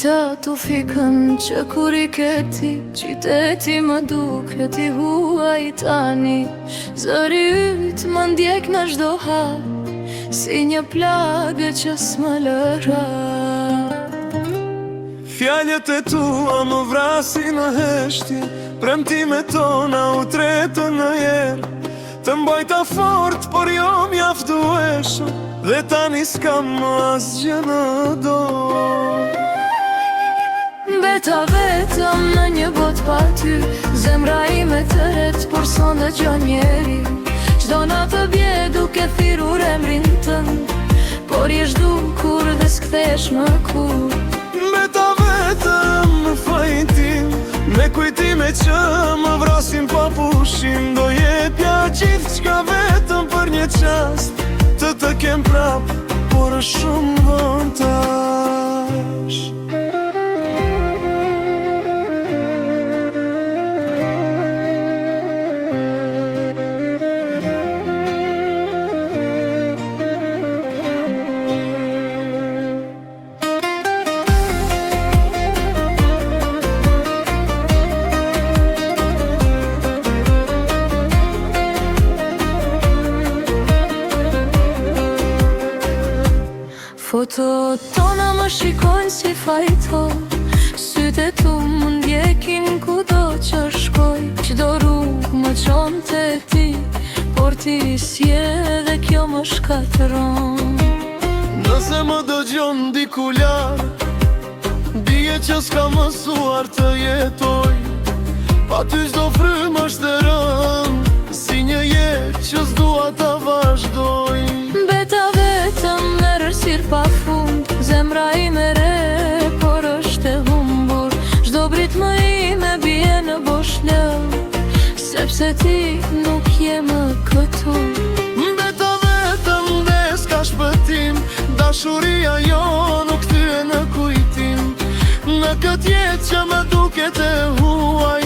Kujta tu fikën që kur I keti, qyteti më duket I huaj tani. Zëri yt më ndjek në çdo hap, si një plagë që s'më lëra. Fjalët e tua më vrasin në heshtje, premtimet tona u tretën në jerë. Të mbajta fort, por jo mjaftueshëm, dhe tani s'kam asgjë në dorë. Beta vetëm në një bot pa ty, zemra ime të ret, por s'on dëgjon njeri. Çdo natë bje duke thirrur emrin tënd, por je zhdukur dhe s'kthesh më kur. Beta vetëm në fajin tim, me kujtime që më vrasin pa pushim. Do jepja gjithçka vetëm për një çast, të kem prap, por është shumë vonë tash. Foto tona më shikojnë si fajto, sytë e tu më ndjekin kudo që shkoj. Çdo rrugë më çon te ti, por ti s'je dhe kjo më shkatëron. Nëse më dëgjon diku larg, dije që s'ka mësuar të jetoj. Pa ty çdo frym është e rënd, si një jetë që s'dua ta vazhdoj. Beta vetëm në rësir pa fund, zemra ime re, por është e humbur. Çdo britmë ime bie në bosh lëng, sepse ti nuk je më këtu. Beta vetëm dhe s'ka shpëtim, dashuria jo nuk thye në kujtim. Në këtë jetë që më duket e huaj,